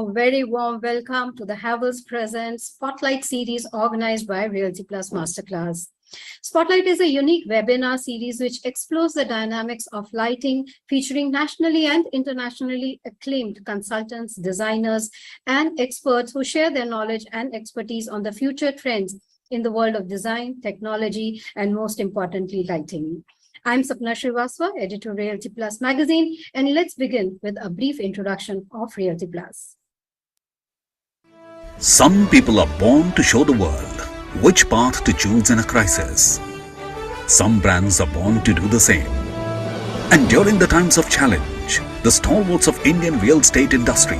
A very warm welcome to the Havells Presents Spotlight series organized by Realty Plus Masterclass. Spotlight is a unique webinar series which explores the dynamics of lighting, featuring nationally and internationally acclaimed consultants, designers, and experts who share their knowledge and expertise on the future trends in the world of design, technology, and most importantly, lighting. I'm Sapna Srivastava, editor of Realty Plus magazine, and let's begin with a brief introduction of Realty Plus. Some people are born to show the world which path to choose in a crisis. Some brands are born to do the same. And during the times of challenge, the stalwarts of Indian real estate industry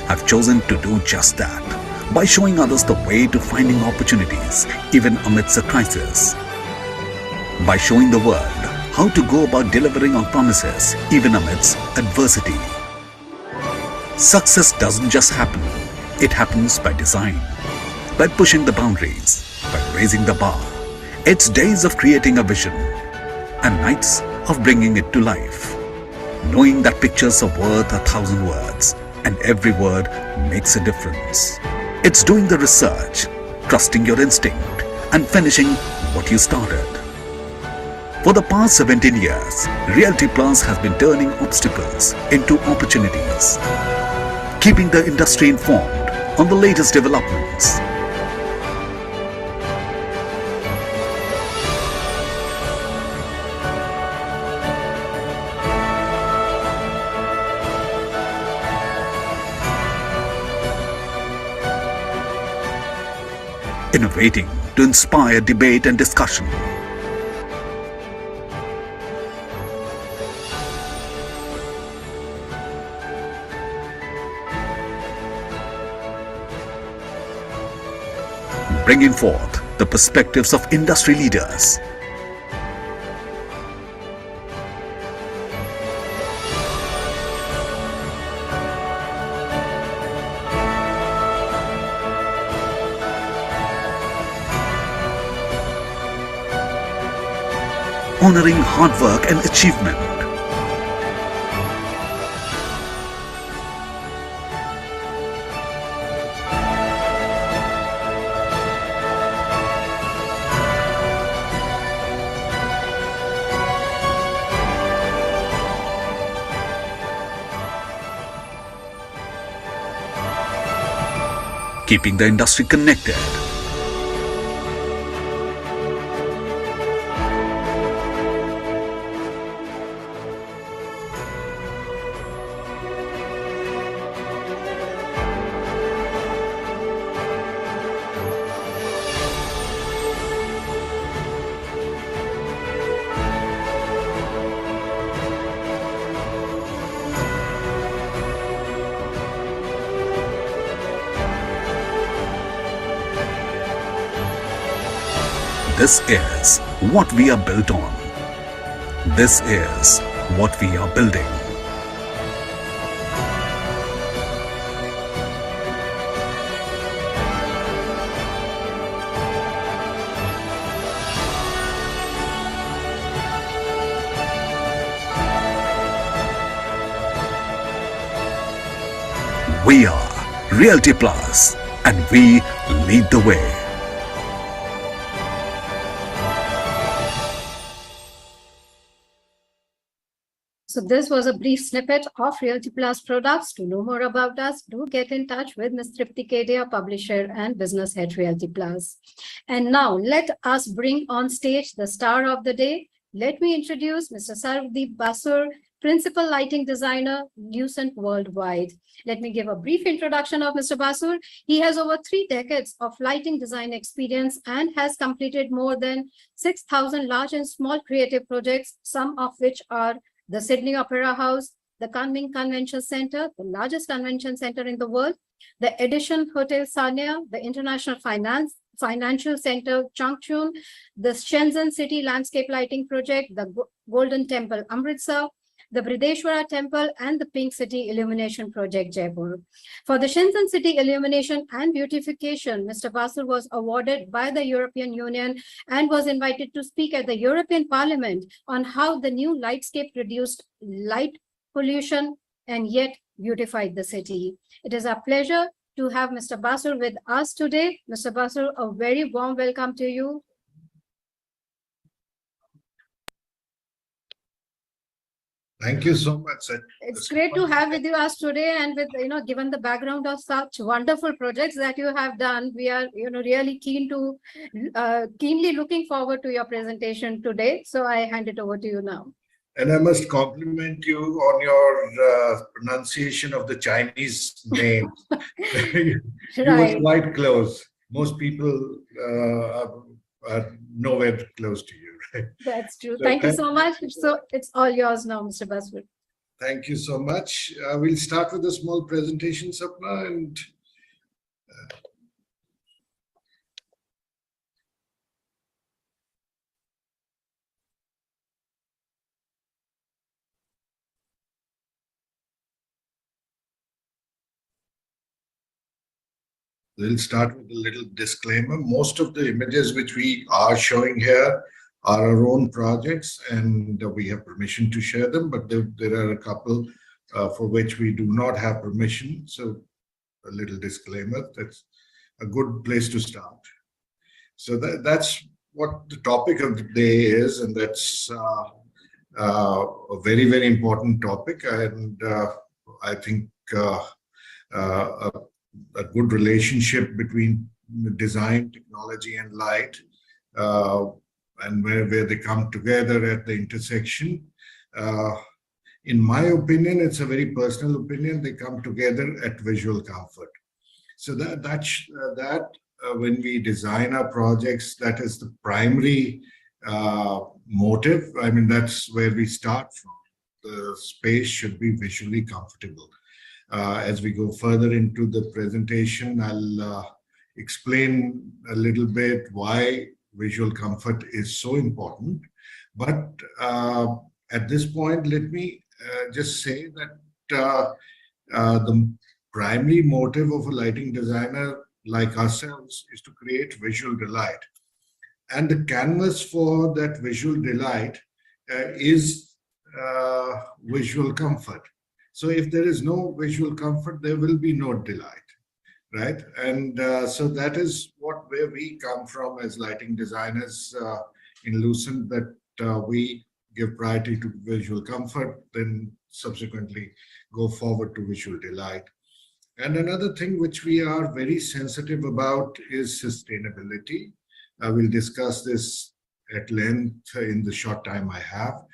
have chosen to do just that by showing others the way to finding opportunities even amidst a crisis. By showing the world how to go about delivering on promises even amidst adversity. Success doesn't just happen, it happens by design, by pushing the boundaries, by raising the bar. It's days of creating a vision and nights of bringing it to life. Knowing that pictures are worth 1,000 words and every word makes a difference. It's doing the research, trusting your instinct and finishing what you started. For the past 17 years, Realty Plus has been turning obstacles into opportunities, keeping the industry informed on the latest developments. Innovating to inspire debate and discussion. Bringing forth the perspectives of industry leaders. Honoring hard work and achievement. Keeping the industry connected. This is what we are built on. This is what we are building. We are Realty Plus, and we lead the way. So this was a brief snippet of Realty Plus products. To know more about us, do get in touch with Ms. Tripti Kedia, publisher and business head Realty Plus. And now let us bring on stage the star of the day. Let me introduce Mr. Sarvdeep Basur, principal lighting designer, Lucent Worldwide. Let me give a brief introduction of Mr. Basur. He has over 3 decades of lighting design experience and has completed more than 6,000 large and small creative projects, some of which are the Sydney Opera House, the Kunming Convention Center, the largest convention center in the world, the Edition Hotel Sanya, the International Financial Center Changchun, the Shenzhen City Landscape Lighting Project, the Golden Temple Amritsar, the Brideshwara Temple, and the Pink City Illumination Project Jaipur. For the Shenzhen City Illumination and Beautification, Mr. Basur was awarded by the European Union and was invited to speak at the European Parliament on how the new lightscape reduced light pollution and yet beautified the city. It is our pleasure to have Mr. Basu with us today. Mr. Basu, a very warm welcome to you. Thank you so much. It's great to have with us today, and with given the background of such wonderful projects that you have done, we are really keenly looking forward to your presentation today. So I hand it over to you now. And I must compliment you on your pronunciation of the Chinese name. You were quite close. Most people are nowhere close to you. Right? That's true. So thank you so much. So it's all yours now, Mr. Baswar. Thank you so much. We'll start with a small presentation, Sapna, and we'll start with a little disclaimer. Most of the images which we are showing here are our own projects, and we have permission to share them, but there are a couple for which we do not have permission. So a little disclaimer, that's a good place to start. So that's what the topic of the day is, and that's a very, very important topic. And I think a good relationship between design, technology, and light, and where they come together at the intersection. In my opinion, it's a very personal opinion, they come together at visual comfort. So when we design our projects, that is the primary motive. I mean, that's where we start from. The space should be visually comfortable. As we go further into the presentation, I'll explain a little bit why visual comfort is so important. But at this point, let me just say that the primary motive of a lighting designer like ourselves is to create visual delight. And the canvas for that visual delight is visual comfort. So if there is no visual comfort, there will be no delight, right? And so that is where we come from as lighting designers in Lucent, that we give priority to visual comfort, then subsequently go forward to visual delight. And another thing which we are very sensitive about is sustainability. I will discuss this at length in the short time I have.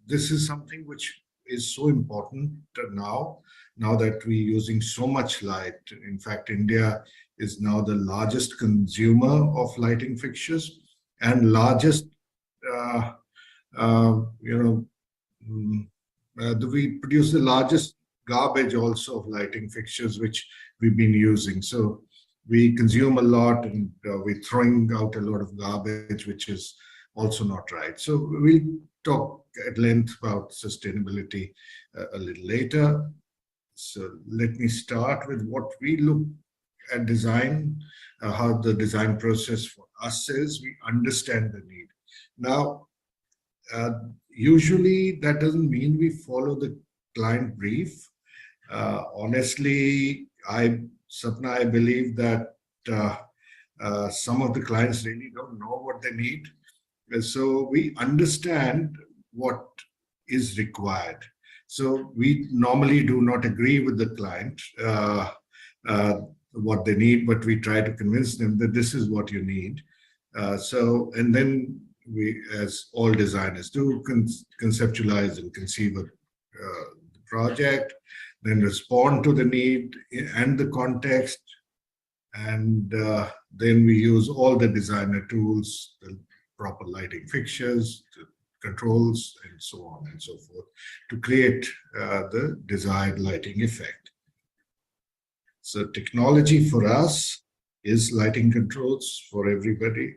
This is something which is so important now that we're using so much light. In fact, India is now the largest consumer of lighting fixtures and largest, we produce the largest garbage also of lighting fixtures, which we've been using. So we consume a lot, and we're throwing out a lot of garbage, which is also not right. So we'll talk at length about sustainability a little later. So let me start with what we look at design, how the design process for us is. We understand the need. Now, usually that doesn't mean we follow the client brief. Honestly, Sapna, I believe that some of the clients really don't know what they need. So we understand what is required. So we normally do not agree with the client what they need, but we try to convince them that this is what you need. And then we, as all designers do, conceptualize and conceive the project, then respond to the need and the context, and then we use all the designer tools, the proper lighting fixtures, the controls, and so on and so forth, to create the desired lighting effect. So technology for us is lighting controls for everybody.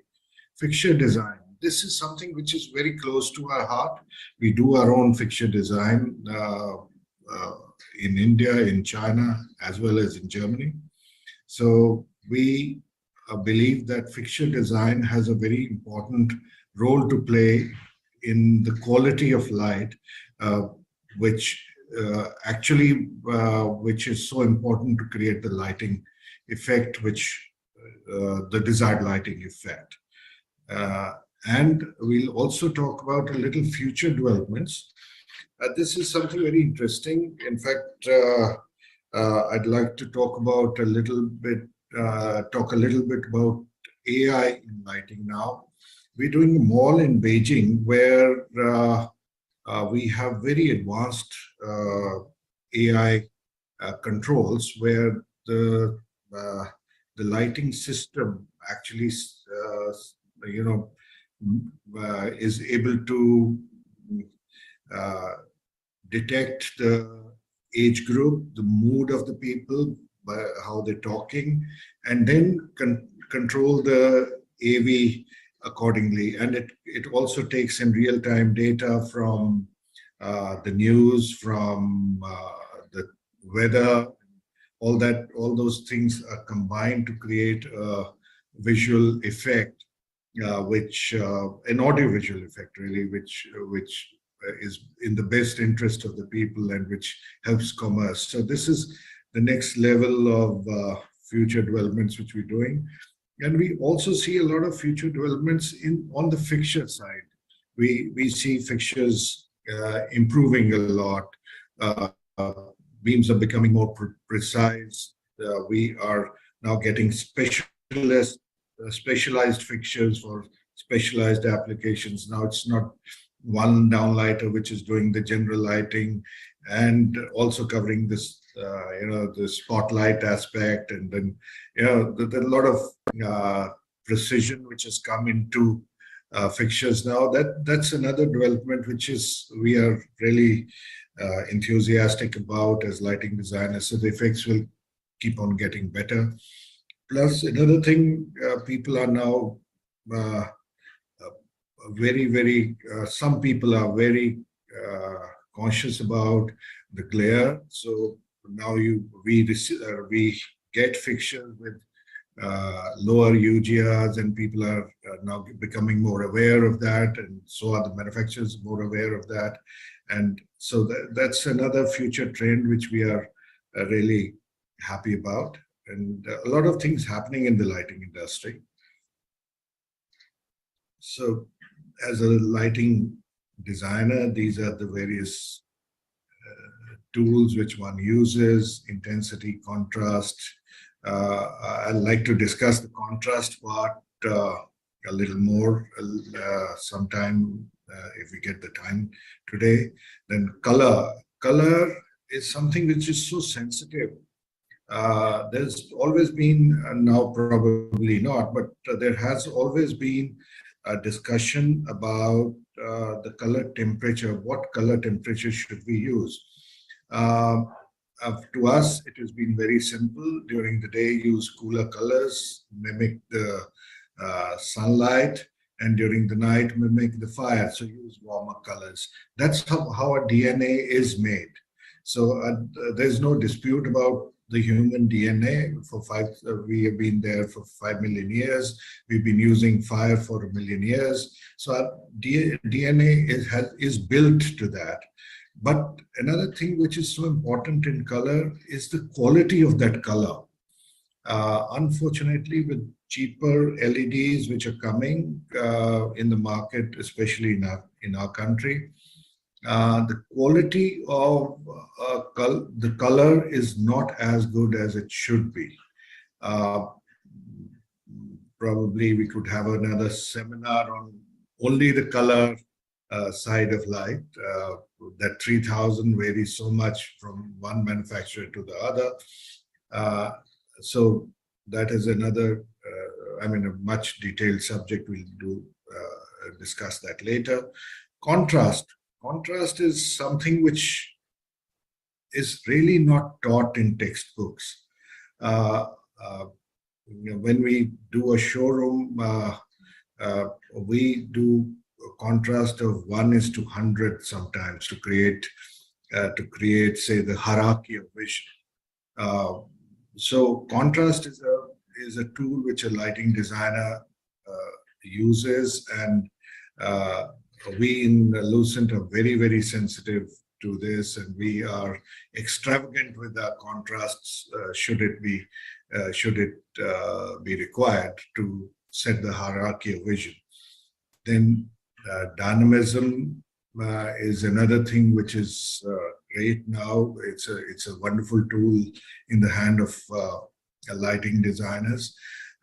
Fixture design. This is something which is very close to our heart. We do our own fixture design in India, in China, as well as in Germany. So we believe that fixture design has a very important role to play in the quality of light, which which is so important to create the lighting effect, which the desired lighting effect. And we'll also talk about a little future developments. This is something very interesting. In fact, I'd like to talk about a little bit about AI in lighting now. We're doing a mall in Beijing where we have very advanced AI controls where the lighting system actually is able to detect the age group, the mood of the people, by how they're talking, and then control the AV accordingly. And it also takes in real-time data from the news, from the weather, all those things are combined to create a visual effect, an audio-visual effect, really, which is in the best interest of the people and which helps commerce. So this is the next level of future developments which we're doing. And we also see a lot of future developments on the fixture side. We see fixtures improving a lot. Beams are becoming more precise. We are now getting specialized fixtures for specialized applications. Now it's not one downlighter which is doing the general lighting and also covering this, the spotlight aspect, and then there's a lot of precision which has come into fixtures now. That's another development which we are really enthusiastic about as lighting designers. So the effects will keep on getting better. Plus, another thing, people are now some people are very conscious about the glare. So now we get fixtures with lower UGRs, and people are now becoming more aware of that, and so are the manufacturers more aware of that. And so that's another future trend which we are really happy about. And a lot of things happening in the lighting industry. So as a lighting designer, these are the various tools which one uses: intensity, contrast. I'd like to discuss the contrast part a little more sometime if we get the time today. Then color. Color is something which is so sensitive. There's always been, now probably not, but there has always been a discussion about the color temperature. What color temperature should we use? To us, it has been very simple. During the day, use cooler colors, mimic the sunlight, and during the night, mimic the fire. So use warmer colors. That's how our DNA is made. So there's no dispute about the human DNA. We have been there for 5 million years. We've been using fire for 1 million years. So our DNA is built to that. But another thing which is so important in color is the quality of that color. Unfortunately, with cheaper LEDs which are coming in the market, especially in our country, the quality of the color is not as good as it should be. Probably we could have another seminar on only the color side of light. That 3000 varies so much from one manufacturer to the other. So that is another, a much detailed subject. We'll discuss that later. Contrast. Contrast is something which is really not taught in textbooks. When we do a showroom, we do a contrast of 1:100 sometimes to create, say, the hierarchy of vision. So contrast is a tool which a lighting designer uses, and we in Lucent are very, very sensitive to this, and we are extravagant with our contrasts. Should it be required to set the hierarchy of vision? Then dynamism is another thing which is great now. It's a wonderful tool in the hand of lighting designers.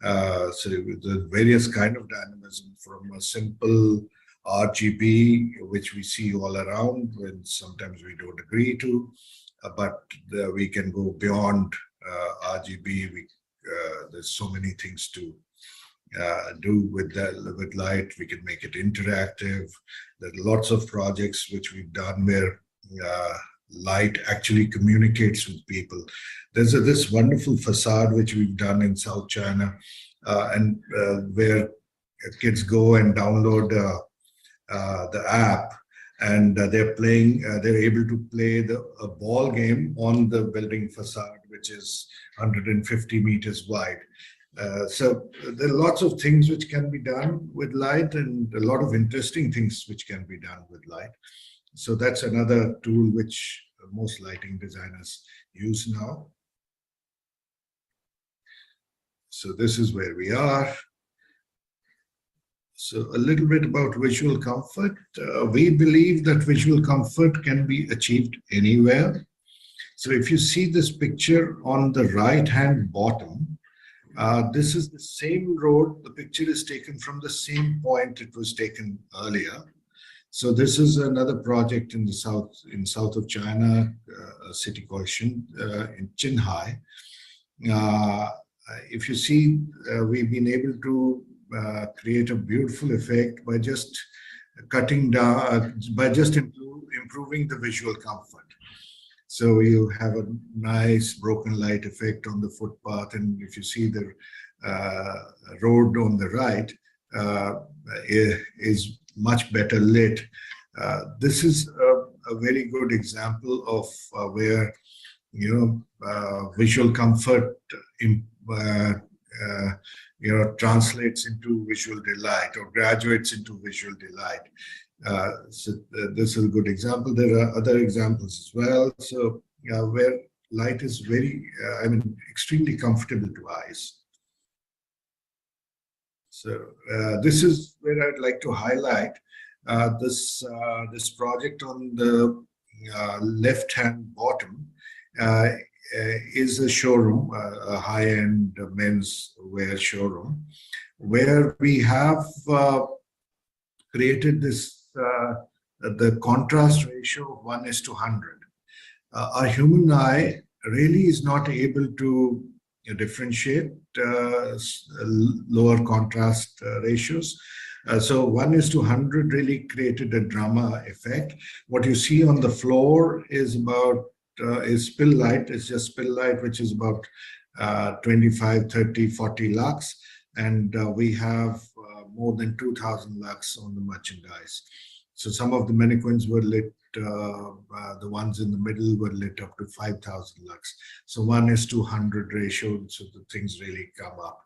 So the various kind of dynamism, from a simple RGB, which we see all around, when sometimes we don't agree to, but we can go beyond RGB. There's so many things to do with light. We can make it interactive. There are lots of projects which we've done where light actually communicates with people. There's this wonderful facade which we've done in South China, and where kids go and download the app, and they're able to play a ball game on the building facade, which is 150 meters wide. So there are lots of things which can be done with light, and a lot of interesting things which can be done with light. So that's another tool which most lighting designers use now. So this is where we are. So a little bit about visual comfort. We believe that visual comfort can be achieved anywhere. So if you see this picture on the right-hand bottom, this is the same road. The picture is taken from the same point it was taken earlier. So this is another project in the south of China, a city called in Qinghai. If you see, we've been able to create a beautiful effect by just cutting down, by just improving the visual comfort. So you have a nice broken light effect on the footpath, and if you see the road on the right is much better lit. This is a very good example of where visual comfort translates into visual delight, or graduates into visual delight. So this is a good example. There are other examples as well. So where light is very, extremely comfortable to eyes. So this is where I'd like to highlight this project on the left-hand bottom. Is a showroom, a high-end men's wear showroom, where we have created this the contrast ratio of 1:100. Our human eye really is not able to differentiate lower contrast ratios. So 1:100 really created a drama effect. What you see on the floor is spill light. It's just spill light, which is about 25, 30, 40 lux. And we have more than 2,000 lux on the merchandise. So some of the mannequins were lit, the ones in the middle were lit up to 5,000 lux. So 1:100 ratio, so the things really come up.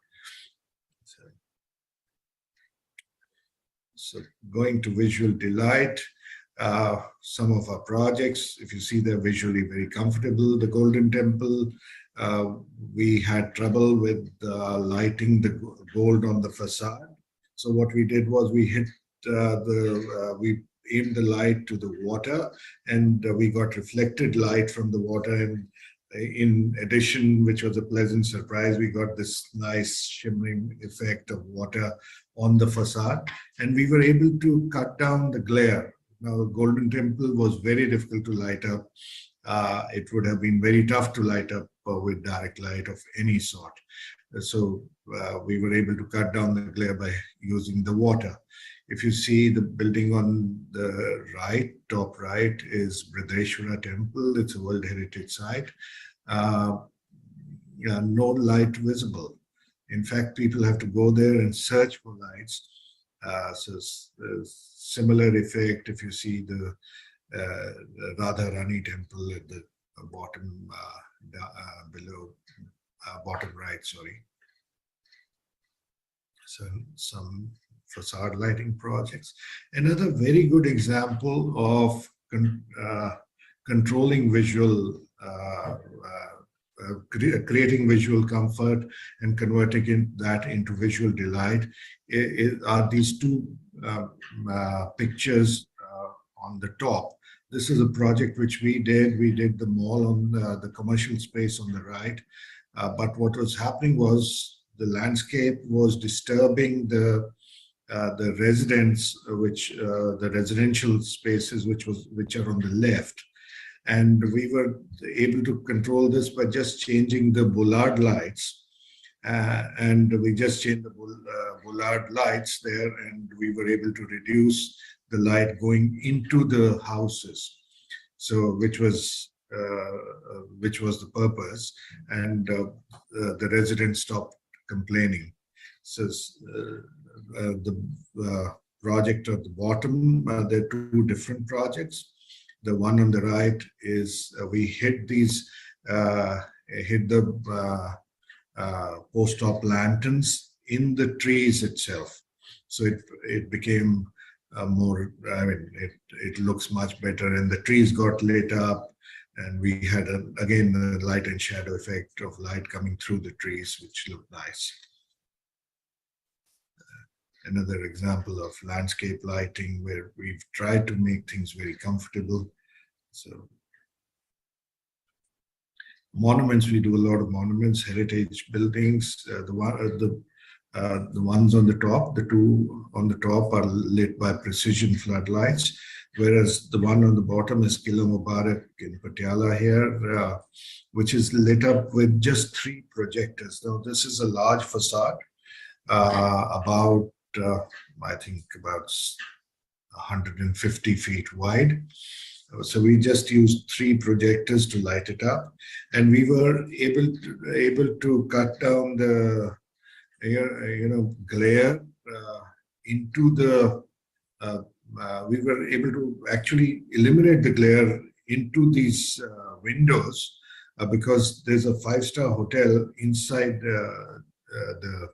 So going to visual delight, some of our projects, if you see, they're visually very comfortable. The Golden Temple, we had trouble with lighting the gold on the facade. So what we did was we hit we aimed the light to the water, and we got reflected light from the water. And in addition, which was a pleasant surprise, we got this nice shimmering effect of water on the facade, and we were able to cut down the glare. Now, the Golden Temple was very difficult to light up. It would have been very tough to light up with direct light of any sort. So we were able to cut down the glare by using the water. If you see the building on the right, top right, is Brideshwara Temple. It's a World Heritage Site. No light visible. In fact, people have to go there and search for lights. So similar effect if you see the Radha Rani Temple at the bottom below, bottom right, sorry. So some facade lighting projects. Another very good example of controlling visual, creating visual comfort and converting that into visual delight are these two pictures on the top. This is a project which we did. We did the mall on the commercial space on the right. But what was happening was the landscape was disturbing the residents, the residential spaces, which are on the left. And we were able to control this by just changing the bollard lights. And we just changed the bollard lights there, and we were able to reduce the light going into the houses. So, which was the purpose, and the residents stopped complaining. So, the project at the bottom, there are two different projects. The one on the right is we hid the post-op lanterns in the trees itself. So it became more, it looks much better, and the trees got lit up, and we had again the light and shadow effect of light coming through the trees, which looked nice. Another example of landscape lighting where we've tried to make things very comfortable. So monuments, we do a lot of monuments, heritage buildings. The ones on the top, the two on the top are lit by precision floodlights, whereas the one on the bottom is Qila Mubarak in Patiala here, which is lit up with just 3 projectors. Now, this is a large facade, about I think about 150 feet wide. So we just used 3 projectors to light it up, and we were able to cut down the glare into the. We were able to actually eliminate the glare into these windows because there's a 5-star hotel inside the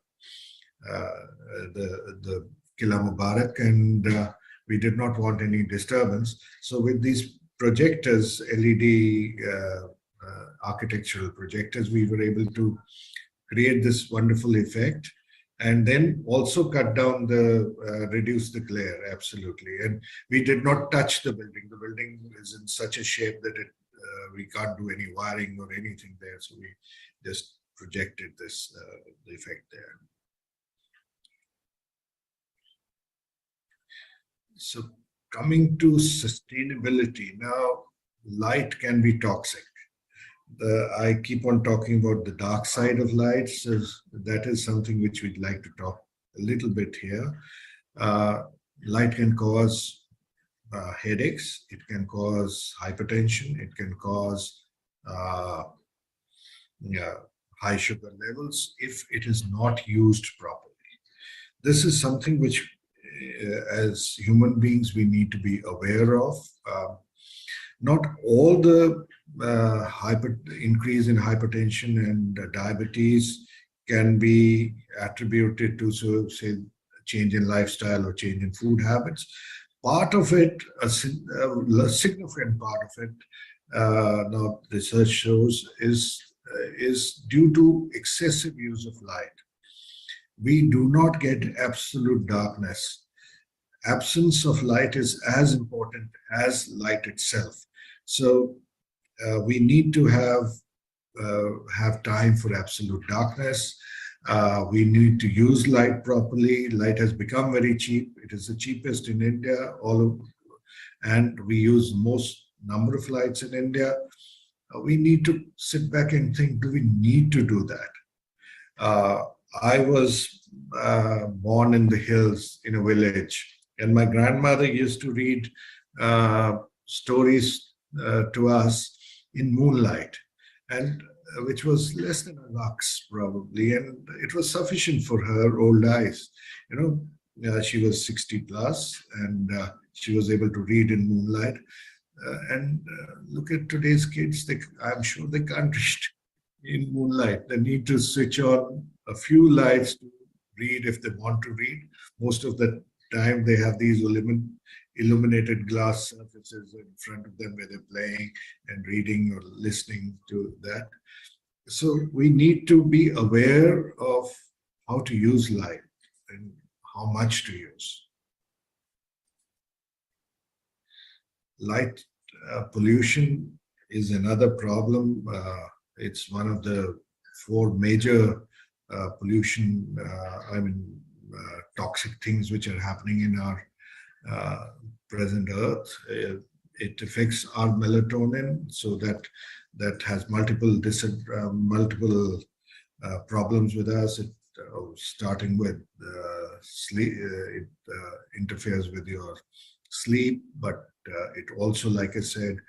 Qila Mubarak, and we did not want any disturbance. So with these projectors, LED architectural projectors, we were able to create this wonderful effect, and then also cut down reduce the glare, absolutely. And we did not touch the building. The building is in such a shape that we can't do any wiring or anything there. So we just projected this the effect there. So coming to sustainability, now light can be toxic. I keep on talking about the dark side of light. So that is something which we'd like to talk a little bit here. Light can cause headaches. It can cause hypertension. It can cause high sugar levels if it is not used properly. This is something which as human beings we need to be aware of. Not all the increase in hypertension and diabetes can be attributed to, so say, change in lifestyle or change in food habits. Part of it, a significant part of it, now research shows, is due to excessive use of light. We do not get absolute darkness. Absence of light is as important as light itself. So we need to have time for absolute darkness. We need to use light properly. Light has become very cheap. It is the cheapest in India, and we use most number of lights in India. We need to sit back and think, do we need to do that? I was born in the hills in a village, and my grandmother used to read stories to us in moonlight, and which was less than a lux probably, and it was sufficient for her old eyes. She was 60 plus, and she was able to read in moonlight. And look at today's kids; I'm sure they can't read in moonlight. They need to switch on a few lights to read if they want to read. Most of the time, they have these illuminated glass surfaces in front of them where they're playing and reading or listening to that. So we need to be aware of how to use light and how much to use. Light pollution is another problem. It's one of the four major pollution, toxic things which are happening in our present Earth. It affects our melatonin, so that has multiple problems with us. Starting with sleep, it interferes with your sleep, but it also, like I said,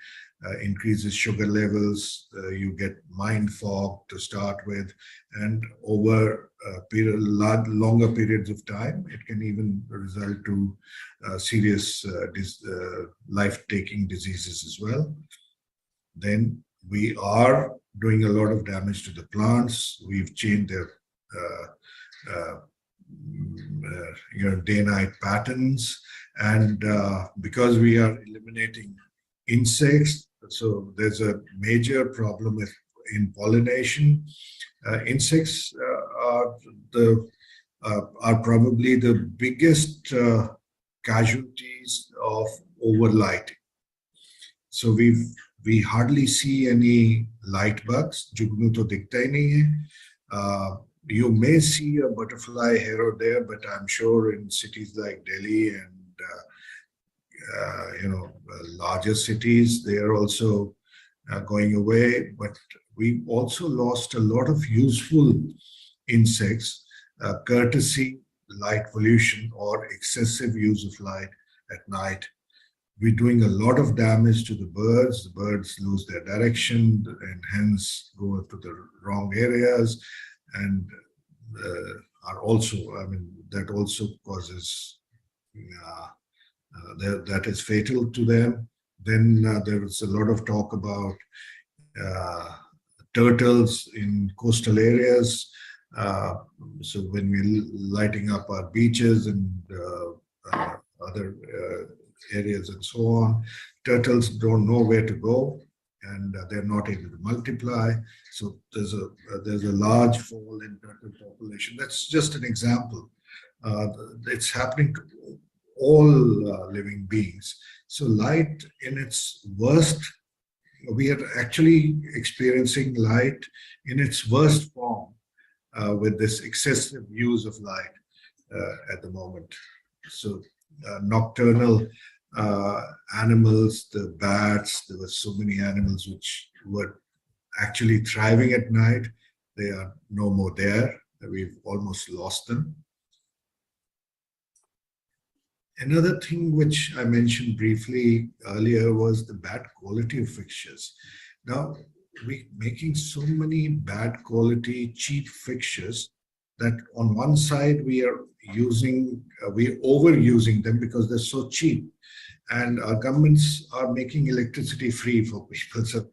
increases sugar levels. You get mind fog to start with, and over longer periods of time, it can even result to serious life-taking diseases as well. Then we are doing a lot of damage to the plants. We've changed their day-night patterns, and because we are eliminating insects, so there's a major problem in pollination. Insects are probably the biggest casualties of overlighting. So we hardly see any light bugs. Jugnu to dikhta hi nahi hai. You may see a butterfly here or there, but I'm sure in cities like Delhi and larger cities, they are also going away. But we've also lost a lot of useful insects, courtesy light pollution or excessive use of light at night. We're doing a lot of damage to the birds. The birds lose their direction and hence go to the wrong areas, and are also, that also causes, that is fatal to them. Then there is a lot of talk about turtles in coastal areas. So when we're lighting up our beaches and other areas and so on, turtles don't know where to go, and they're not able to multiply. So there's a large fall in turtle population. That's just an example. It's happening to all living beings. So light in its worst, we are actually experiencing light in its worst form with this excessive use of light at the moment. So nocturnal animals, the bats, there were so many animals which were actually thriving at night. They are no more there. We've almost lost them. Another thing which I mentioned briefly earlier was the bad quality of fixtures. Now, we're making so many bad quality, cheap fixtures that on one side we're overusing them because they're so cheap. And our governments are making electricity free for people. So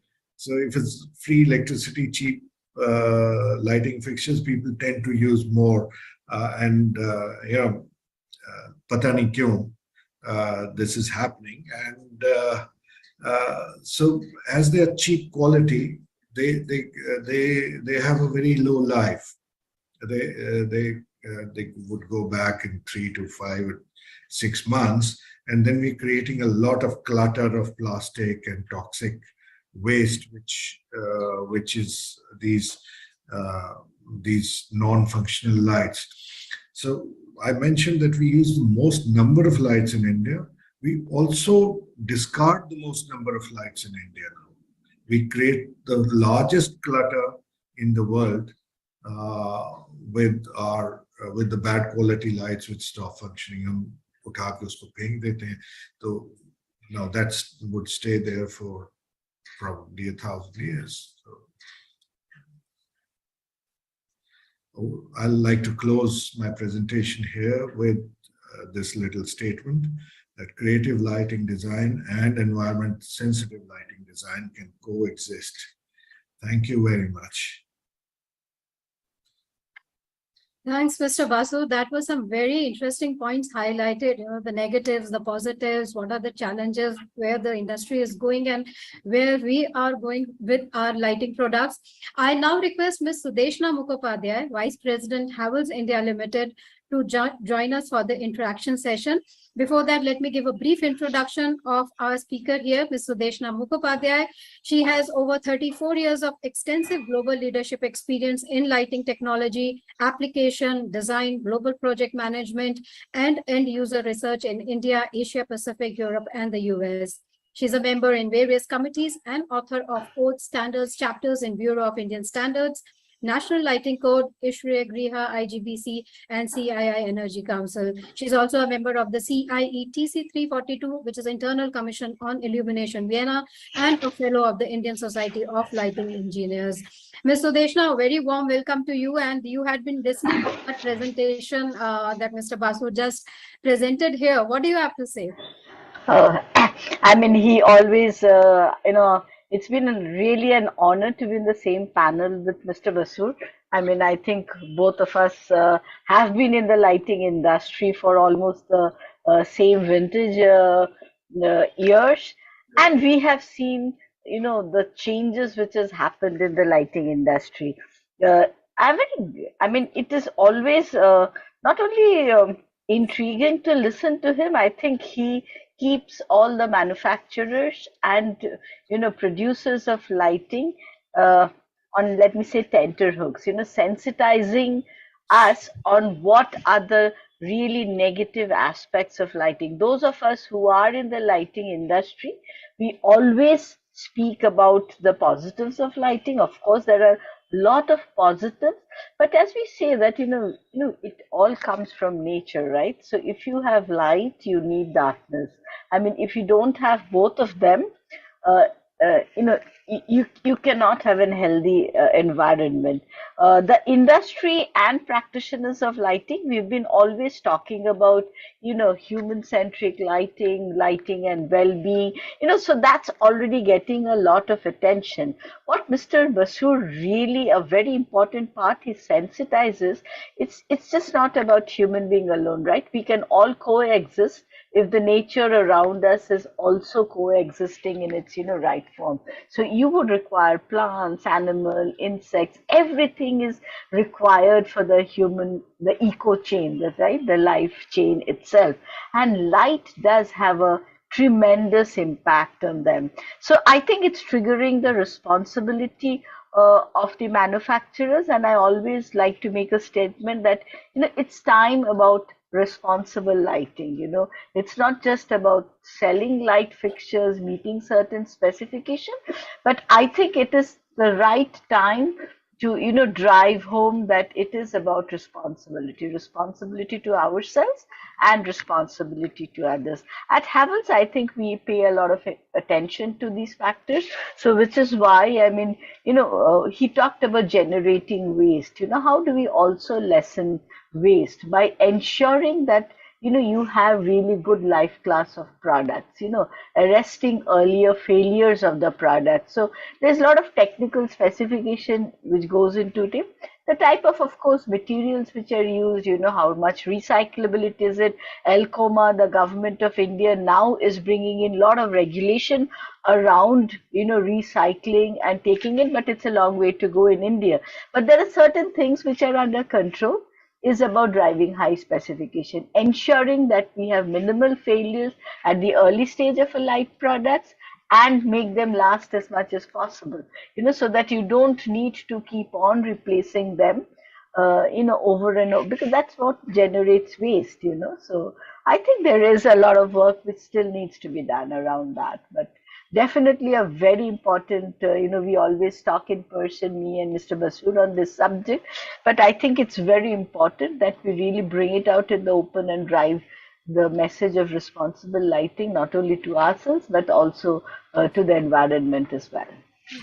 if it's free electricity, cheap lighting fixtures, people tend to use more. Pata nahi kyun this is happening. And so as they're cheap quality, they have a very low life. They would go back in 3 to 5 or 6 months, and then we're creating a lot of clutter of plastic and toxic waste, which is these non-functional lights. So I mentioned that we use the most number of lights in India. We also discard the most number of lights in India now. We create the largest clutter in the world with the bad quality lights which stop functioning. उठा के उसको फेंक देते हैं, तो now that would stay there for probably 1,000 years. So I'd like to close my presentation here with this little statement that creative lighting design and environment sensitive lighting design can coexist. Thank you very much. Thanks, Mr. Basu. That was some very interesting points highlighted, the negatives, the positives, what are the challenges, where the industry is going and where we are going with our lighting products. I now request Ms. Sudeshna Mukhopadhyay, Vice President, Havells India Limited, to join us for the interaction session. Before that, let me give a brief introduction of our speaker here, Ms. Sudeshna Mukhopadhyay. She has over 34 years of extensive global leadership experience in lighting technology, application, design, global project management, and end user research in India, Asia Pacific, Europe, and the US. She's a member in various committees and author of code standards chapters in Bureau of Indian Standards, National Lighting Code, Ishriya Griha, IGBC, and CII Energy Council. She's also a member of the CIE-TC 342, which is Internal Commission on Illumination, Vienna, and a fellow of the Indian Society of Lighting Engineers. Ms. Sudeshna, a very warm welcome to you. And you had been listening to that presentation that Mr. Basu just presented here. What do you have to say? I mean, he always, it's been really an honor to be in the same panel with Mr. Basu. I mean, I think both of us have been in the lighting industry for almost the same vintage years, and we have seen, the changes which has happened in the lighting industry. Uh, I mean, it is always not only intriguing to listen to him. I think he keeps all the manufacturers and producers of lighting uh, on, let me say, tenterhooks, sensitizing us on what are the really negative aspects of lighting. Those of us who are in the lighting industry, we always speak about the positives of lighting. Of course, there are a lot of positives, but as we say that, it all comes from nature, right? So if you have light, you need darkness. I mean, if you don't have both of them, uh, uh, you know, you cannot have a healthy environment. The industry and practitioners of lighting, we've been always talking about, human-centric lighting, lighting and well-being, so that's already getting a lot of attention. What Mr. Basur really, a very important part, he sensitizes, it's just not about human being alone, right? We can all coexist if the nature around us is also coexisting in its right form. So you would require plants, animal, insects, everything is required for the human, the eco chain, right, the life chain itself. And light does have a tremendous impact on them. So I think it's triggering the responsibility of the manufacturers, and I always like to make a statement that it's time about responsible lighting. It's not just about selling light fixtures, meeting certain specification, but I think it is the right time to drive home that it is about responsibility to ourselves and responsibility to others. At Havells, I think we pay a lot of attention to these factors. So which is why, I mean, he talked about generating waste. How do we also lessen waste by ensuring that you have really good life class of products, arresting earlier failures of the product. So there's a lot of technical specification which goes into it. The type of course, materials which are used, how much recyclability is it. ELCOMA, the government of India now is bringing in a lot of regulation around, recycling and taking it, but it's a long way to go in India. But there are certain things which are under control, is about driving high specification, ensuring that we have minimal failures at the early stage of a light products and make them last as much as possible, so that you don't need to keep on replacing them, over and over, because that's what generates waste, So I think there is a lot of work which still needs to be done around that, but definitely a very important, we always talk in person, me and Mr. Basur, on this subject, but I think it's very important that we really bring it out in the open and drive the message of responsible lighting, not only to ourselves, but also to the environment as well.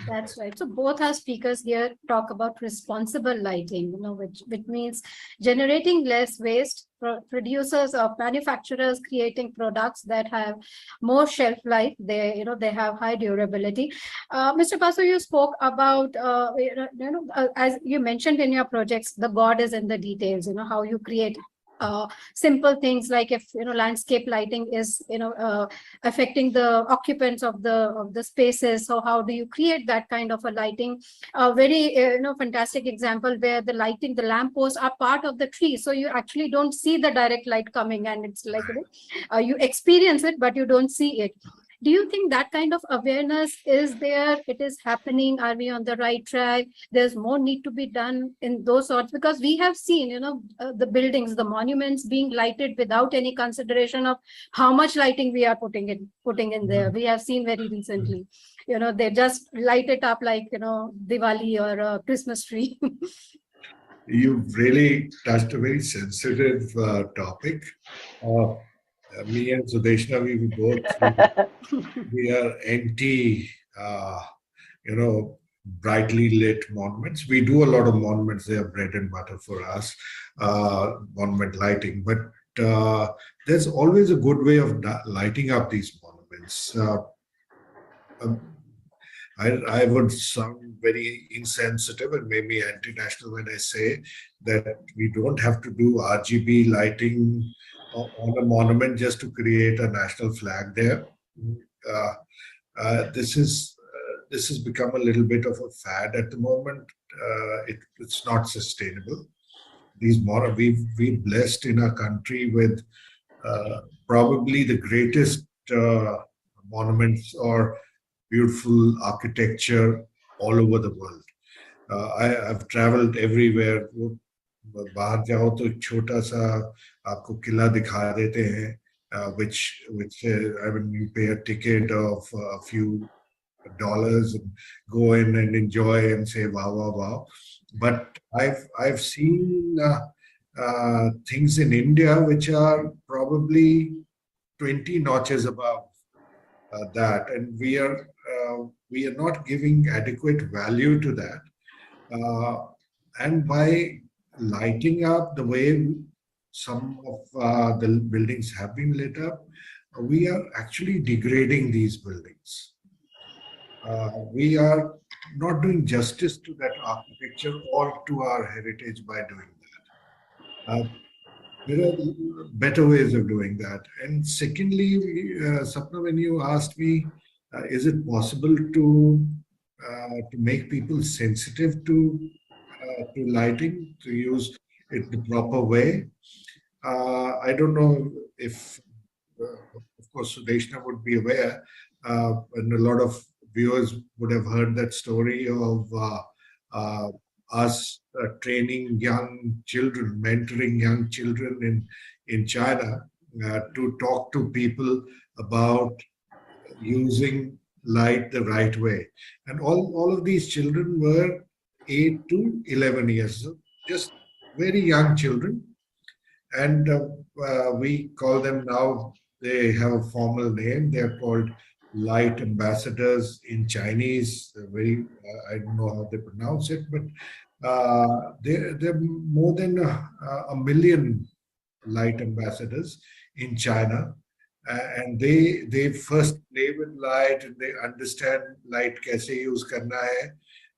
That's right. So both our speakers here talk about responsible lighting, which means generating less waste, producers or manufacturers creating products that have more shelf life. They have high durability. Mr. Basu, you spoke about, as you mentioned in your projects, the God is in the details. How you create simple things like if landscape lighting is affecting the occupants of the spaces, so how do you create that kind of a lighting? A very fantastic example where the lamp posts are part of the tree, so you actually don't see the direct light coming, and it's like you experience it but you don't see it. Do you think that kind of awareness is there? It is happening? Are we on the right track? There's more need to be done in those sorts, because we have seen, the buildings, the monuments being lighted without any consideration of how much lighting we are putting in there. We have seen very recently, they just light it up like, Diwali or a Christmas tree. You've really touched a very sensitive topic. Me and Sudeshna, we are anti, brightly lit monuments. We do a lot of monuments; they are bread and butter for us, monument lighting. But there's always a good way of lighting up these monuments. Um, I would sound very insensitive and maybe anti-national when I say that we don't have to do RGB lighting on a monument just to create a national flag there. Uh, this has become a little bit of a fad at the moment. It's not sustainable. We've blessed in our country with probably the greatest monuments or beautiful architecture all over the world. I've traveled everywhere. बाहर जाओ तो एक छोटा सा आपको किला दिखा देते हैं, which I mean you pay a ticket of a few dollars and go in and enjoy and say wow wow wow. But I've seen things in India which are probably 20 notches above that, and we are not giving adequate value to that. And by lighting up the way some of the buildings have been lit up, we are actually degrading these buildings. We are not doing justice to that architecture or to our heritage by doing that. There are better ways of doing that. And secondly, Sapna, when you asked me, is it possible to make people sensitive to lighting, to use it the proper way? I don't know if, of course, Sudeshna would be aware, and a lot of viewers would have heard that story of us training young children, mentoring young children in China to talk to people about using light the right way. And all of these children were 8 to 11 years old, just very young children. And we call them now, they have a formal name, they're called light ambassadors in Chinese. I don't know how they pronounce it, but there are more than a million light ambassadors in China, and they first play with light and they understand light kaise use karna hai,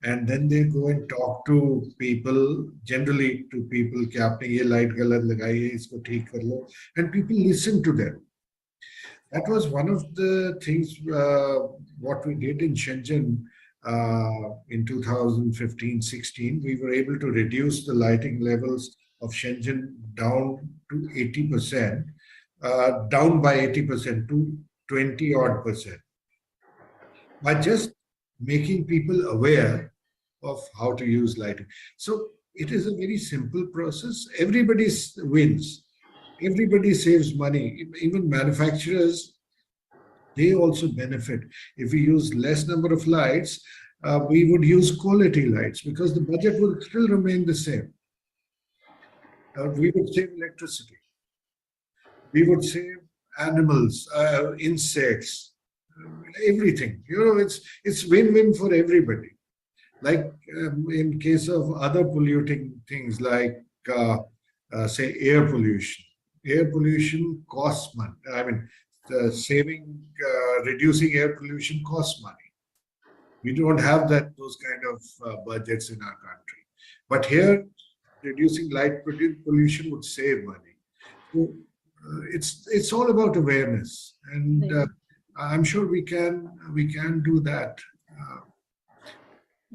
and then they go and talk to people, generally to people कि आपने ये light गलत लगाई है, इसको ठीक कर लो, and people listen to them. That was one of the things what we did in Shenzhen in 2015-16. We were able to reduce the lighting levels of Shenzhen down to 80%, down by 80% to 20 odd percent, by just making people aware of how to use lighting. So it is a very simple process. Everybody wins. Everybody saves money. Even manufacturers, they also benefit. If we use less number of lights, we would use quality lights because the budget will still remain the same. We would save electricity. We would save animals, insects, everything. It's win-win for everybody. Like in case of other polluting things like say air pollution. Air pollution costs money. I mean, reducing air pollution costs money. We don't have those kind of budgets in our country. But here, reducing light pollution would save money. So it's all about awareness, and I'm sure we can do that. Uh,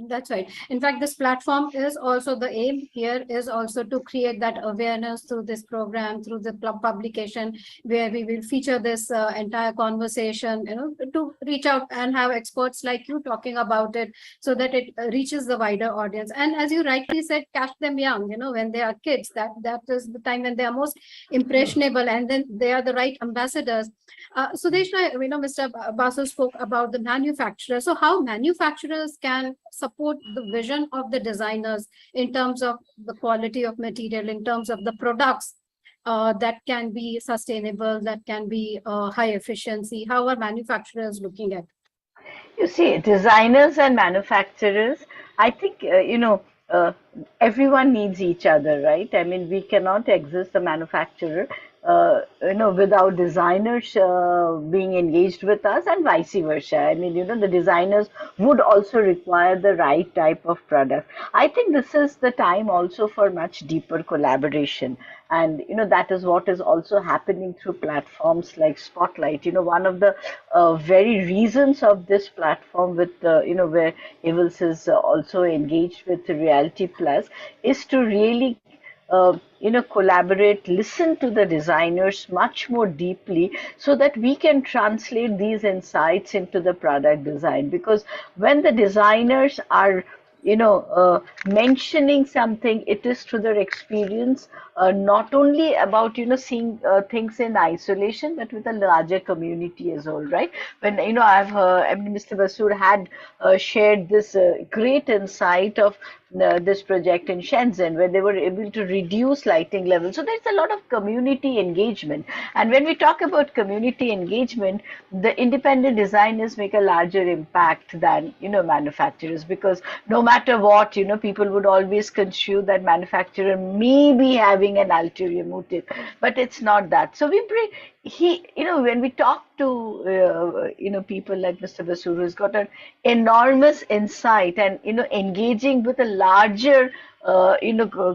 That's right. In fact, this platform is also the aim here is also to create that awareness through this program, through the publication, where we will feature this entire conversation, to reach out and have experts like you talking about it so that it reaches the wider audience. And as you rightly said, catch them young, when they are kids, that is the time when they are most impressionable, and then they are the right ambassadors. Sudeshna, Mr. Basu spoke about the manufacturers. So how manufacturers can support the vision of the designers in terms of the quality of material, in terms of the products that can be sustainable, that can be high efficiency? How are manufacturers looking at? You see, designers and manufacturers, I think, everyone needs each other, right? I mean, we cannot exist a manufacturer, without designers being engaged with us and vice versa. I mean, the designers would also require the right type of product. I think this is the time also for much deeper collaboration. And that is what is also happening through platforms like Spotlight. One of the very reasons of this platform with where Havells is also engaged with Reality Plus is to really collaborate, listen to the designers much more deeply so that we can translate these insights into the product design. Because when the designers are mentioning something, it is through their experience, not only about seeing things in isolation, but with a larger community as well, right? When I mean, Mr. Basur had shared this great insight of this project in Shenzhen, where they were able to reduce lighting levels. So there's a lot of community engagement. And when we talk about community engagement, the independent designers make a larger impact than manufacturers, because no matter what, people would always construe that manufacturer may be having an ulterior motive, but it's not that. So we bring when we talk to people like Mr. Basuru, who's got an enormous insight and engaging with a larger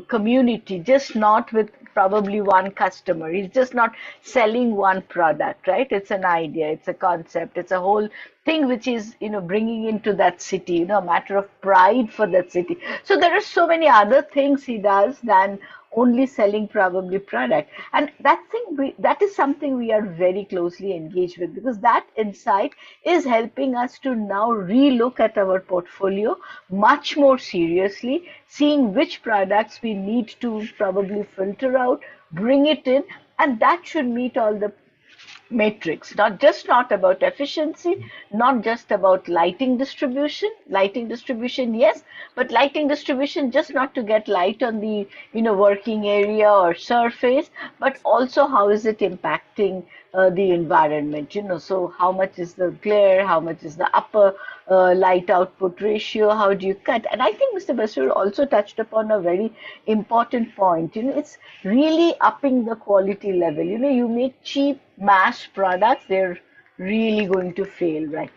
community, just not with probably one customer. He's just not selling one product, right? It's an idea, it's a concept, it's a whole thing which is bringing into that city, a matter of pride for that city. So there are so many other things he does than only selling probably product. And that is something we are very closely engaged with, because that insight is helping us to now relook at our portfolio much more seriously, seeing which products we need to probably filter out, bring it in, and that should meet all the matrix, not about efficiency, not just about lighting distribution, yes, but lighting distribution just not to get light on the working area or surface, but also how is it impacting the environment, so how much is the glare, how much is the upper light output ratio, how do you cut? And I think Mr. Basur also touched upon a very important point. It's really upping the quality level. You make cheap mass products, they're really going to fail, right?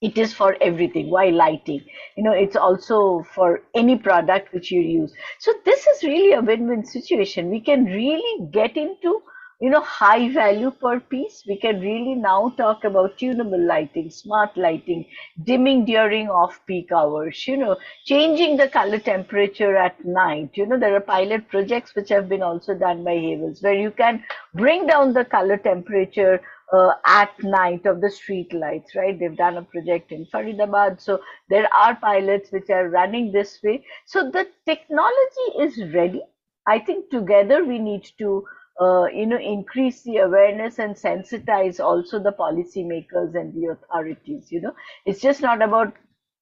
It is for everything. Why lighting? It's also for any product which you use. So this is really a win-win situation. We can really get into high value per piece. We can really now talk about tunable lighting, smart lighting, dimming during off-peak hours, changing the color temperature at night. There are pilot projects which have been also done by Havells, where you can bring down the color temperature at night of the street lights, right? They've done a project in Faridabad. So there are pilots which are running this way. So the technology is ready. I think together we need to increase the awareness and sensitize also the policymakers and the authorities. It's just not about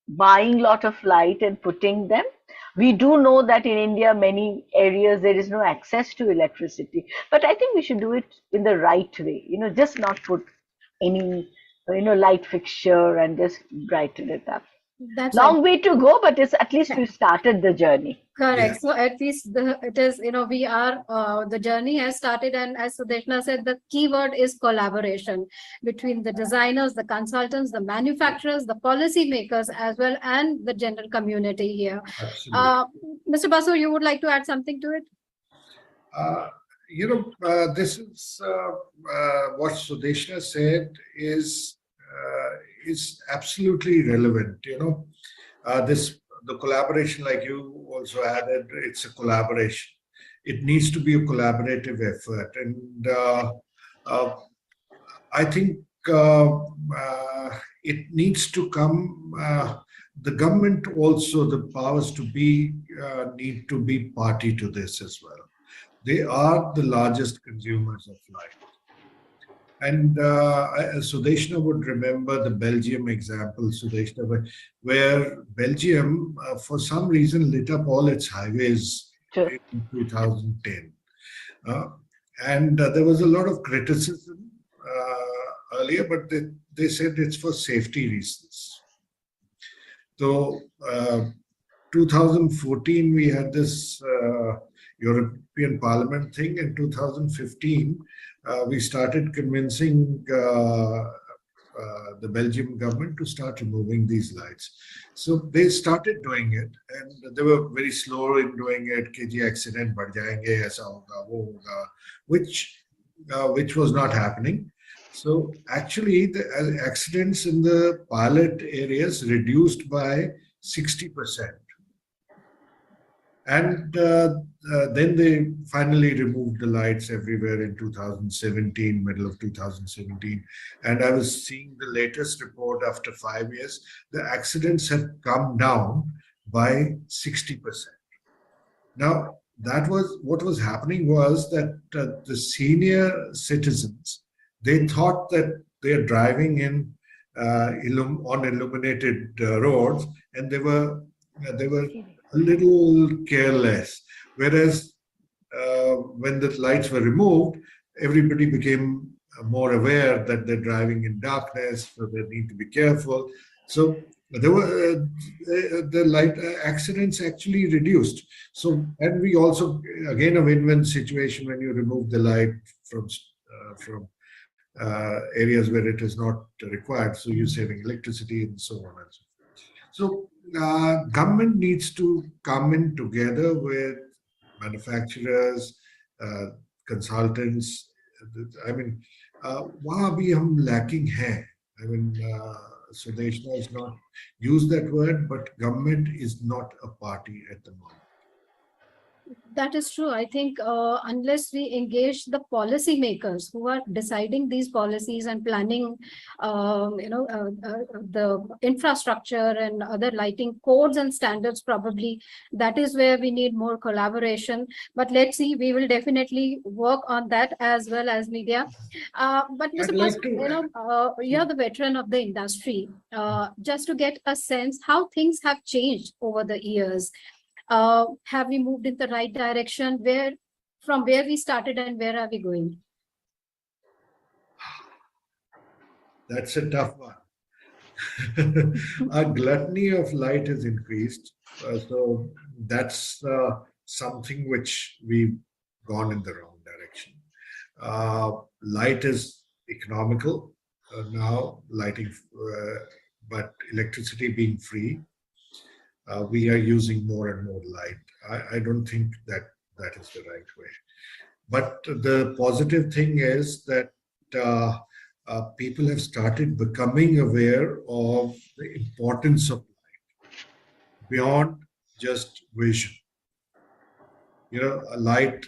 buying lot of light and putting them. We do know that in India, many areas there is no access to electricity, but I think we should do it in the right way. Just not put any light fixture and just brighten it up. That's right. Long way to go, but it's at least we've started the journey. Correct. Yes. So at least it is, we are, the journey has started. And as Sudeshna said, the keyword is collaboration between the designers, the consultants, the manufacturers, the policy makers as well, and the general community here. Absolutely. Mr. Basu, you would like to add something to it? This is what Sudeshna said is absolutely relevant. The collaboration, like you also added, it's a collaboration. It needs to be a collaborative effort, and I think it needs to come. The government also, the powers to be, need to be party to this as well. They are the largest consumers of light. And Sudeshna would remember the Belgium example, Sudeshna, where Belgium, for some reason, lit up all its highways Sure. in 2010. And there was a lot of criticism earlier, but they said it's for safety reasons. So 2014, we had this European Parliament thing. In 2015, we started convincing the Belgian government to start removing these lights. So they started doing it, and they were very slow in doing it. KG accident बढ़ जाएंगे, ऐसा होगा, वो होगा, which was not happening. So actually, the accidents in the pilot areas reduced by 60%. And then they finally removed the lights everywhere in 2017, middle of 2017. And I was seeing the latest report after 5 years, the accidents have come down by 60%. Now, that was what was happening was that the senior citizens, they thought that they're driving in on illuminated roads, and they were a little careless. Whereas when the lights were removed, everybody became more aware that they're driving in darkness, so they need to be careful. So there were the light accidents actually reduced. So, and we also, again, a win-win situation when you remove the light from areas where it is not required. So you're saving electricity and so on and so forth. So government needs to come in together with manufacturers, consultants. I mean, वहाँ भी हम lacking हैं. I mean, Sudeshna has not used that word, but government is not a party at the moment. That is true. I think unless we engage the policy makers who are deciding these policies and planning, the infrastructure and other lighting codes and standards, probably that is where we need more collaboration. But let's see, we will definitely work on that as well as media. But Mr. You're the veteran of the industry. Just to get a sense how things have changed over the years. Have we moved in the right direction? From where we started and where are we going? That's a tough one. Our gluttony of light has increased. So that's something which we've gone in the wrong direction. Light is economical now, lighting, but electricity being free. We are using more and more light. I don't think that is the right way. But the positive thing is that people have started becoming aware of the importance of light beyond just vision. Light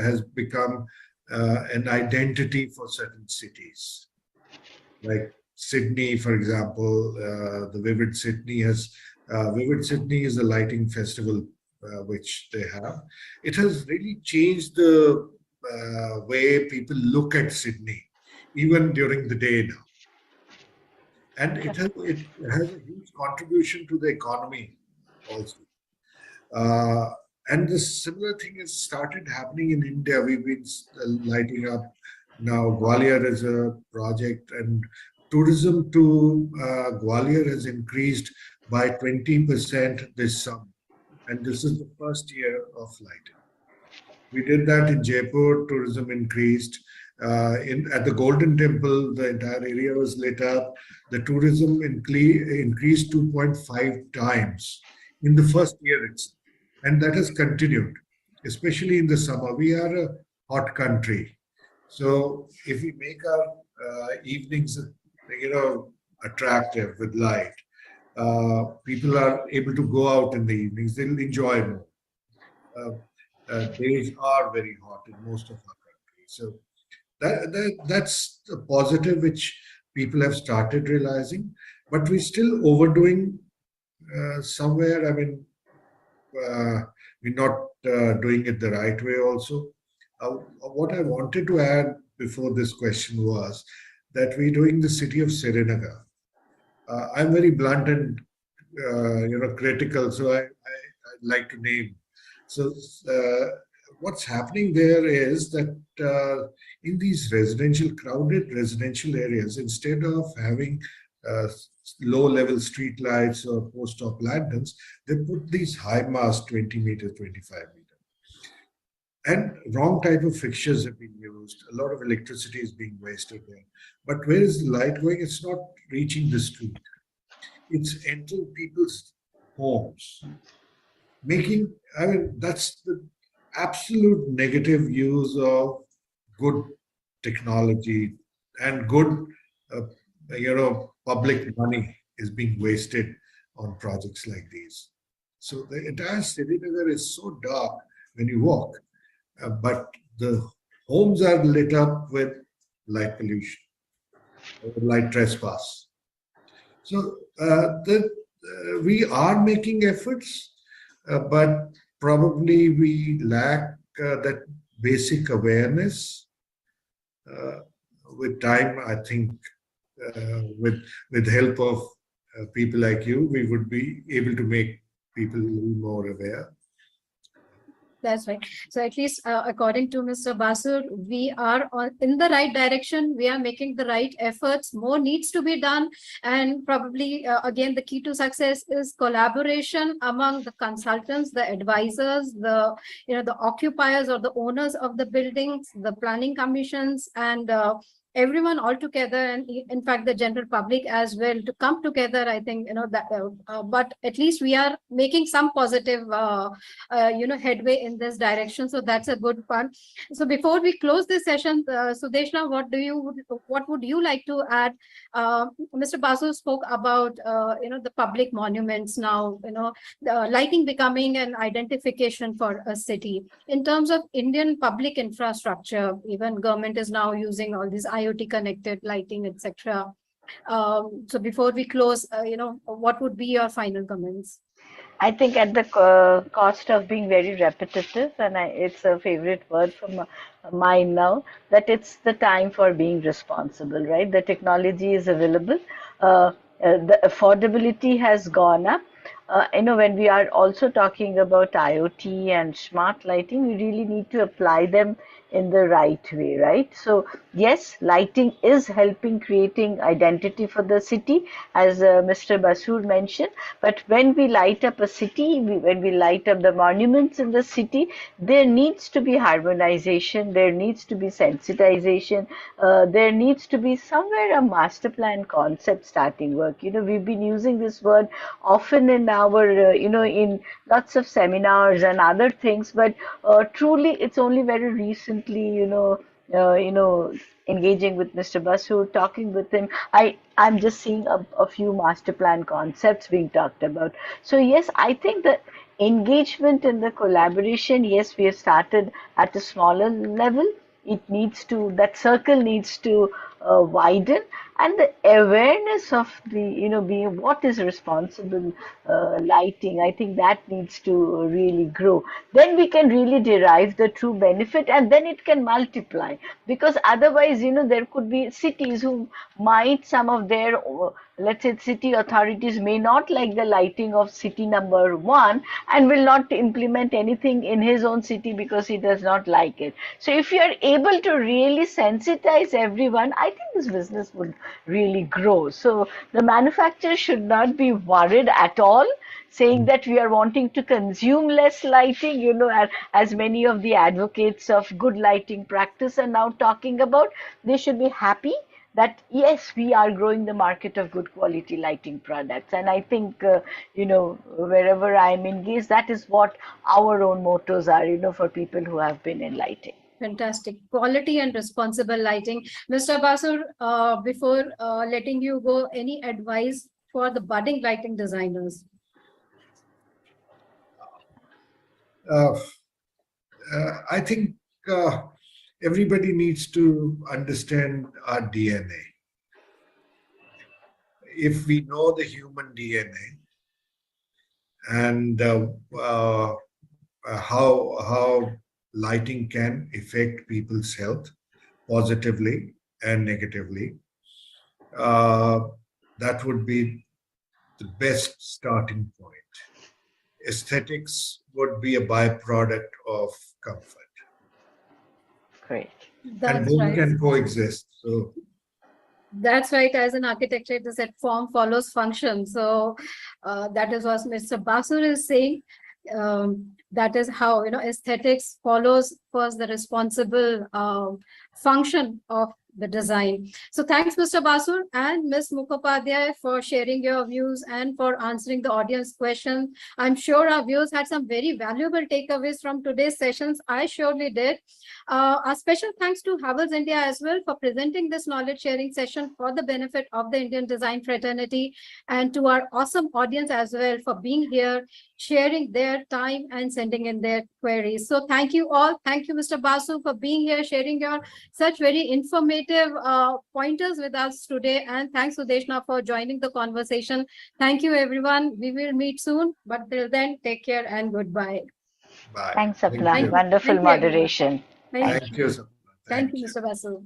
has become an identity for certain cities. Like Sydney, for example, the Vivid Sydney has Vivid Sydney is a lighting festival which they have. It has really changed the way people look at Sydney, even during the day now. And it has a huge contribution to the economy also. And the similar thing has started happening in India. We've been lighting up now. Gwalior is a project, and tourism to Gwalior has increased by 20% this summer, and this is the first year of lighting. We did that in Jaipur, tourism increased. At the Golden Temple, the entire area was lit up. The tourism increased 2.5 times in the first year itself. And that has continued, especially in the summer. We are a hot country. So if we make our evenings, attractive with light, people are able to go out in the evenings. They'll enjoy more. Uh, Days are very hot in most of our country. So that's a positive which people have started realizing, but we're still overdoing somewhere. I mean, we're not doing it the right way also. What I wanted to add before this question was that we're doing the city of Srinagar. I'm very blunt and critical, so I'd like to name. So what's happening there is that in these crowded residential areas, instead of having uh, low-level street lights or post-op lanterns, they put these high mast 20 meter, 25 meter. And wrong type of fixtures have been used. A lot of electricity is being wasted there. But where is the light going? It's not reaching the street. It's entering people's homes. That's the absolute negative use of good technology, and good, public money is being wasted on projects like these. So the entire Srinagar is so dark when you walk, but the homes are lit up with light pollution, light trespass. So we are making efforts, but probably we lack that basic awareness. Uh, with time, I think, with help of people like you, we would be able to make people a little more aware. That's right. So at least according to Mr. Basur, we are in the right direction. We are making the right efforts. More needs to be done. And probably, again, the key to success is collaboration among the consultants, the advisors, the occupiers or the owners of the buildings, the planning commissions, and everyone all together, and in fact the general public as well, to come together. I think that but at least we are making some positive headway in this direction, so that's a good part. So before we close this session, Sudeshna, what would you like to add? Mr. Basu spoke about the public monuments now, the lighting becoming an identification for a city. In terms of Indian public infrastructure, even government is now using all these IoT connected lighting, etc. So before we close, what would be your final comments? I think at the cost of being very repetitive, and it's a favorite word from mine now, that it's the time for being responsible, right? The technology is available. The affordability has gone up. When we are also talking about IoT and smart lighting, we really need to apply them in the right way, right? So yes, lighting is helping creating identity for the city, as Mr. Basur mentioned. But when we light up a city, when we light up the monuments in the city, there needs to be harmonization, there needs to be sensitization, there needs to be somewhere a master plan concept starting work. We've been using this word often in our, in lots of seminars and other things, but truly it's only very recently, engaging with Mr. Basu, talking with him, I'm just seeing a few master plan concepts being talked about. So yes, I think the engagement and the collaboration, yes, we have started at a smaller level. That circle needs to widen, and the awareness of being what is responsible lighting, I think that needs to really grow. Then we can really derive the true benefit, and then it can multiply, because otherwise there could be cities who might, some of their let's say city authorities may not like the lighting of city number one and will not implement anything in his own city because he does not like it. So if you are able to really sensitize everyone, I think this business really grow. So the manufacturer should not be worried at all, saying that we are wanting to consume less lighting, as many of the advocates of good lighting practice are now talking about. They should be happy that yes, we are growing the market of good quality lighting products. And I think, wherever I'm engaged, that is what our own mottos are, for people who have been in lighting. Fantastic. Quality and responsible lighting. Mr. Basur, before letting you go, any advice for the budding lighting designers? I think everybody needs to understand our DNA. If we know the human DNA and how lighting can affect people's health positively and negatively, that would be the best starting point. Aesthetics would be a byproduct of comfort. Great. And That's both right. can coexist. So That's right. As an architecture, it is that form follows function. So that is what Mr. Basur is saying. That is how, aesthetics follows first the responsible function of the design. So thanks, Mr. Basur and Ms. Mukhopadhyay, for sharing your views and for answering the audience questions. I'm sure our viewers had some very valuable takeaways from today's sessions. I surely did. A special thanks to Havells India as well for presenting this knowledge sharing session for the benefit of the Indian design fraternity, and to our awesome audience as well for being here, sharing their time and sending in their queries. So thank you all. Thank you, Mr. Basu, for being here, sharing your such very informative pointers with us today. And thanks, Sudeshna, for joining the conversation. Thank you, everyone. We will meet soon. But till then, take care and goodbye. bye. Thanks, Thank Sapna. you. Wonderful Thank you, everyone. moderation. Thank Thank you, Sapna. Thank you, Mr. Basu.